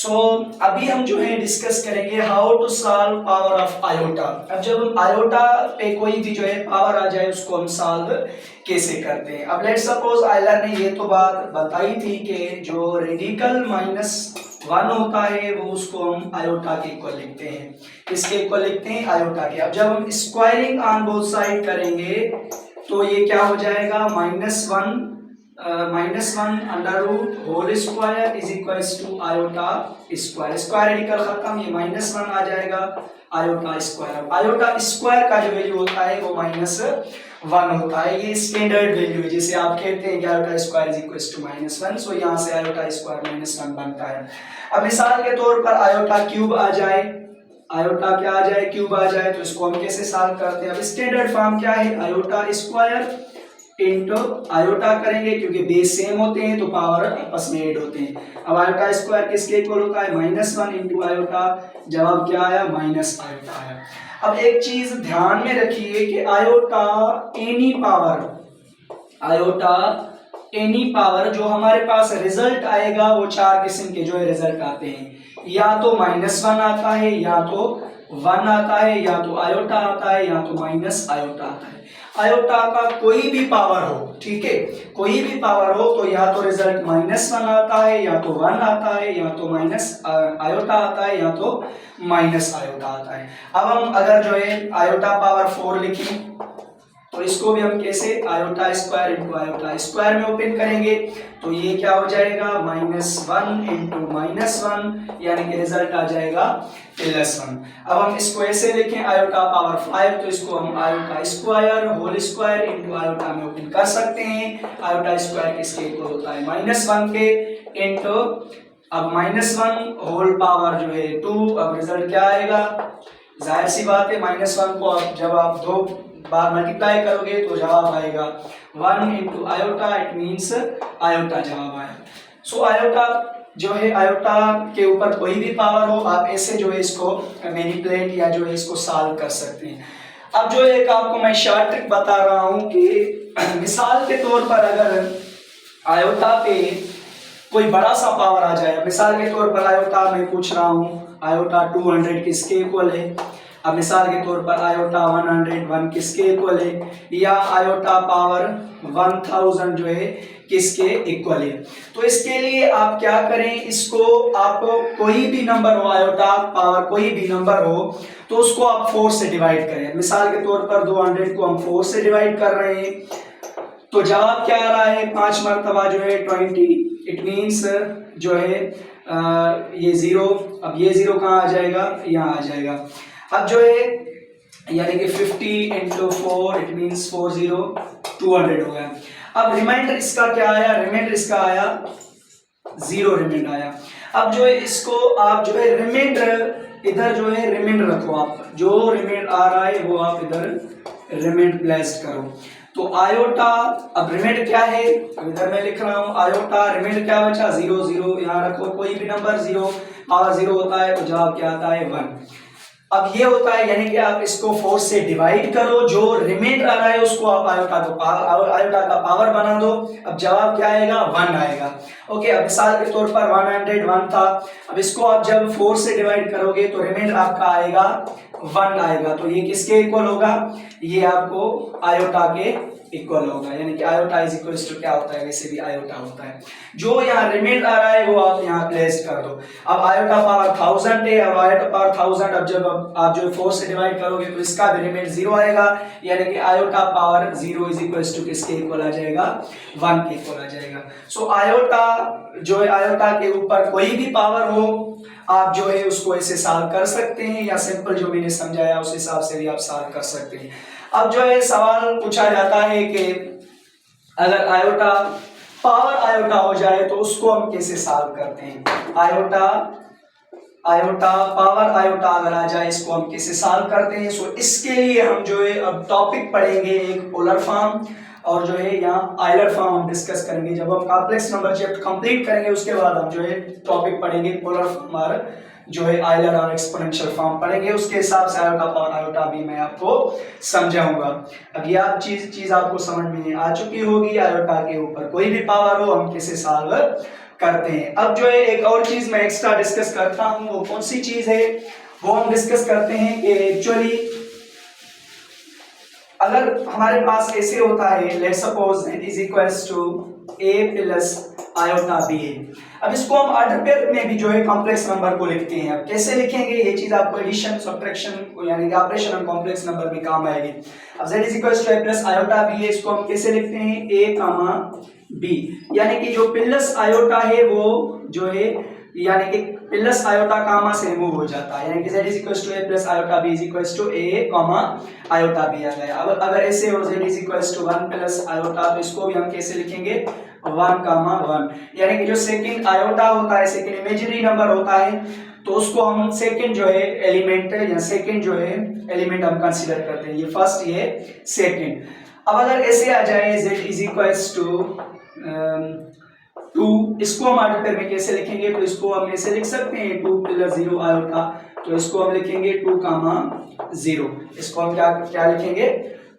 अभी हम जो है डिस्कस करेंगे how to solve power of iota. अब जब हम आयोटा पे कोई भी जो है पावर आ जाए उसको हम सॉल्व कैसे करते हैं। अब लेट्स सपोज आयलर ने ये तो बात बताई थी कि जो रेडिकल -1 होता है वो उसको हम आयोटा के इक्वल लिखते हैं। किसके इक्वल लिखते हैं? आयोटा के। अब जब हम स्क्वायरिंग ऑन बोथ साइड करेंगे तो ये क्या हो जाएगा? -1 under root whole square is equals to iota square. Square radical खत्म, ये -1 आ जाएगा आयोटा स्क्वायर। अब आयोटा स्क्वायर का जो वैल्यू होता है वो -1 होता है। ये स्टैंडर्ड वैल्यू है, जैसे आप कहते हैं कि iota square is equals to -1, so यहाँ से आयोटा स्क्वायर -1 बनता है। अब मिसाल के तौर पर आयोटा क्यूब आ जाए, आयोटा क्या आ जाए? क्यूब आ जाए, तो इसको हम कैसे सॉल्व करते हैं? अब स्टैंडर्ड फॉर्म क्या है? आयोटा स्क्वायर इंटू आयोटा करेंगे, क्योंकि बेस सेम होते हैं तो पावर आपस में ऐड होते हैं। अब आयोटा स्क्वायर किसके इक्वल होता है? -1 इंटू आयोटा। जवाब क्या आया? माइनस आयोटा आया। अब एक चीज ध्यान में रखिए कि आयोटा एनी पावर जो हमारे पास रिजल्ट आएगा वो 4 किस्म के जो है रिजल्ट आते हैं। या तो -1 आता है, या तो 1 आता है, या तो आयोटा आता है, या तो माइनस आयोटा आता है। आयोटा का कोई भी पावर हो, ठीक है, कोई भी पावर हो तो या तो रिजल्ट -1 आता है, या तो 1 आता है, या तो माइनस आयोटा आता है, या तो माइनस आयोटा आता है। अब हम अगर जो है आयोटा पावर 4 लिखें तो इसको भी हम कैसे? Iota square into iota square में ओपन करेंगे तो ये क्या हो जाएगा? -1 इंटू -1, यानी कि रिजल्ट आ जाएगा +1। अब हम इसको ऐसे लिखें आयोटा पावर 5, तो इसको हम iota square whole square into iota में ओपन कर सकते हैं। आयोटा स्क्वायर किसके इक्वल होता है? -1 के इंटू अब -1 होल पावर जो है 2। अब रिजल्ट क्या आएगा? जाहिर सी बात है, -1 को जब आप 2 बार मल्टीप्लाई करोगे तो जवाब आएगा 1 into iota, it means iota जवाब आया। सो आयोटा जो है, आयोटा के ऊपर कोई भी पावर हो, आप ऐसे जो है इसको मैनिपुलेट या जो है इसको सॉल्व कर सकते हैं। अब जो एक आपको मैं शॉर्ट ट्रिक बता रहा हूं कि मिसाल के तौर पर अगर आयोटा पे कोई बड़ा सा पावर आ जाए, मिसाल के तौर पर आयोटा मैं पूछ रहा हूं आयोटा 200 किसके इक्वल है? अब मिसाल के तौर पर आयोटा 101 किसके इक्वल है? या आयोटा पावर 1000 जो है किसके इक्वल है? तो इसके लिए आप क्या करें, इसको आप कोई भी नंबर हो, आयोटा पावर कोई भी नंबर हो तो उसको आप 4 से डिवाइड करें। मिसाल के तौर पर 200 को हम 4 से डिवाइड कर रहे हैं तो जवाब क्या आ रहा है? 5 मरतबा जो है 20, इट मीन्स जो है ये 0। अब ये 0 कहाँ आ जाएगा? यहाँ आ जाएगा। अब जो है यानी कि 50 इंटू 4, इट मीन्स 40 200 हो गया। अब रिमाइंडर इसका क्या आया? रिमाइंडर इसका आया 0 रिमाइंडर आया। अब जो है इसको आप जो है रिमाइंडर इधर जो है रिमाइंडर रखो, आप जो रिमाइंडर आ रहा है वो आप इधर रिमाइंडर प्लेस करो। तो आयोटा, अब रिमाइंडर क्या है? अब इधर मैं लिख रहा हूं आयोटा, रिमाइंडर क्या बचा? 0 0, यहाँ रखो कोई भी नंबर 0 पावर 0 होता है तो जवाब क्या आता है? 1। अब ये होता है यानी कि आप इसको 4 से डिवाइड करो, जो रिमाइंडर आ रहा है उसको आप आयोटा का पावर बना दो। अब जवाब क्या आएगा? 1 आएगा। ओके, अब मिसाल के तौर पर 101 था, अब इसको आप जब 4 से डिवाइड करोगे तो रिमाइंडर आपका आएगा 1 आएगा। तो ये किसके इक्वल होगा? ये आपको आयोटा के इक्वल होगा, यानी कि आयोटा इज इक्वल टू क्या होता है? वैसे भी आयोटा होता है। जो यहाँ रिमाइंडर आ रहा है वो आप यहाँ प्लेस कर दो। अब आयोटा पावर 1000 है, अब आयोटा पावर 1000 अब जब आप जो 4 से डिवाइड करोगे तो इसका भी रिमाइंडर 0 आएगा, यानी कि iota power 0 is equal to किसके इक्वल आ जाएगा? 1 के इक्वल आ जाएगा। सो आयोटा जो है, आयोटा के ऊपर कोई भी पावर हो आप जो है उसको ऐसे सॉल्व कर सकते हैं, या सिंपल जो मैंने समझाया उस हिसाब से भी आप सॉल्व कर सकते हैं। अब जो है सवाल पूछा जाता है कि अगर आयोटा पावर आयोटा हो जाए तो उसको हम कैसे सॉल्व करते हैं? आयोटा पावर आयोटा अगर आ जाए इसको हम कैसे सॉल्व करते हैं? सो इसके लिए हम जो है अब टॉपिक पढ़ेंगे एक पोलर फॉर्म, और जो है यहाँ आयलर फॉर्म हम डिस्कस करेंगे। जब हम कॉम्प्लेक्स नंबर चैप्टर कंप्लीट करेंगे उसके बाद हम जो है टॉपिक पढ़ेंगे पोलर फॉर्म और जो है आयलर और एक्सपोनेंशियल फॉर्म पढ़ेंगे। उसके हिसाब से आयोटा पावर आयोटा भी मैं आपको समझाऊंगा। अब ये आप चीज आपको समझ में आ चुकी होगी। आयोटा के ऊपर कोई भी पावर हो हम कैसे सॉल्व करते हैं। अब जो है एक और चीज मैं एक्स्ट्रा डिस्कस करता हूं, वो कौन सी चीज है, वो हम डिस्कस करते हैं कि एक्चुअली अगर हमारे पास ऐसे होता है, let's suppose n is equals to a plus iota b है। अब इसको हम ऑर्डर पेयर में भी जो है कॉम्प्लेक्स नंबर को लिखते हैं। अब कैसे लिखेंगे, ये चीज आपको एडिशन सब्ट्रैक्शन यानी कि ऑपरेशन ऑन कॉम्प्लेक्स नंबर में काम आएगी। अब z is equals to a plus iota b है, इसको हम कैसे लिखते हैं, a कामा b, यानी कि जो प्लस आयोटा है वो जो है यानी कि प्लस आयोटा कामा से रिमूव हो जाता है, यानी कि z is equals to a plus iota b is equals to a comma iota b आ गया। अब अगर ऐसे हो z is equals to 1 plus iota, तो इसको भी हम कैसे लिखेंगे, 1 कामा 1, यानी कि जो सेकंड आयोटा होता है, सेकंड इमेजिनरी नंबर होता है, तो उसको हम सेकंड जो है एलिमेंट या सेकंड जो है एलिमेंट हम कंसीडर करते हैं, ये फर्स्ट ये सेकंड। अब अगर ऐसे आ जाए z इज इक्वल्स टू 2, इसको हम ऑर्डर पेयर में कैसे लिखेंगे, तो इसको हम ऐसे लिख सकते हैं 2 प्लस 0 आयोटा, तो इसको हम लिखेंगे 2 कामा 0, इसको हम क्या लिखेंगे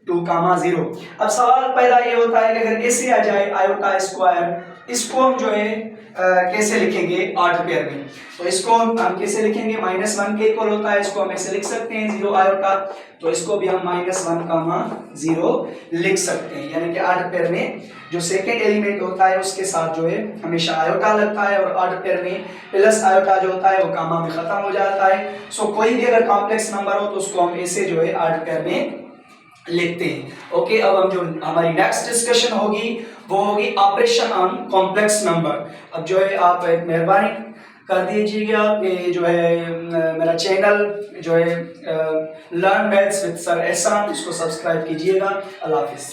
2 कामा 0। अब सवाल पैदा ये होता है कि अगर ऐसे आ जाए आयोटा स्क्वायर, इसको हम जो है कैसे लिखेंगे ऑर्डर पेयर में, तो इसको हम कैसे लिखेंगे, -1 के इक्वल होता है, इसको हम ऐसे लिख सकते हैं 0 आयोटा, तो इसको भी हम -1 कामा 0 लिख सकते हैं, यानी कि ऑर्डर पेयर में जो सेकंड एलिमेंट होता है उसके साथ जो है हमेशा आयोटा लगता है, और ऑर्डर पेयर में प्लस आयोटा जो होता है वो कामा में खत्म हो जाता है। सो कोई भी अगर कॉम्प्लेक्स नंबर हो तो उसको हम ऐसे जो है ऑर्डर पेयर में लिखते हैं। ओके, अब हम जो हमारी नेक्स्ट डिस्कशन होगी वो होगी ऑपरेशन ऑन कॉम्प्लेक्स नंबर। अब जो है आप एक मेहरबानी कर दीजिएगा कि जो है मेरा चैनल जो है लर्न मैथ्स विद सर एहसान, इसको सब्सक्राइब कीजिएगा। अल्लाह हाफिज़।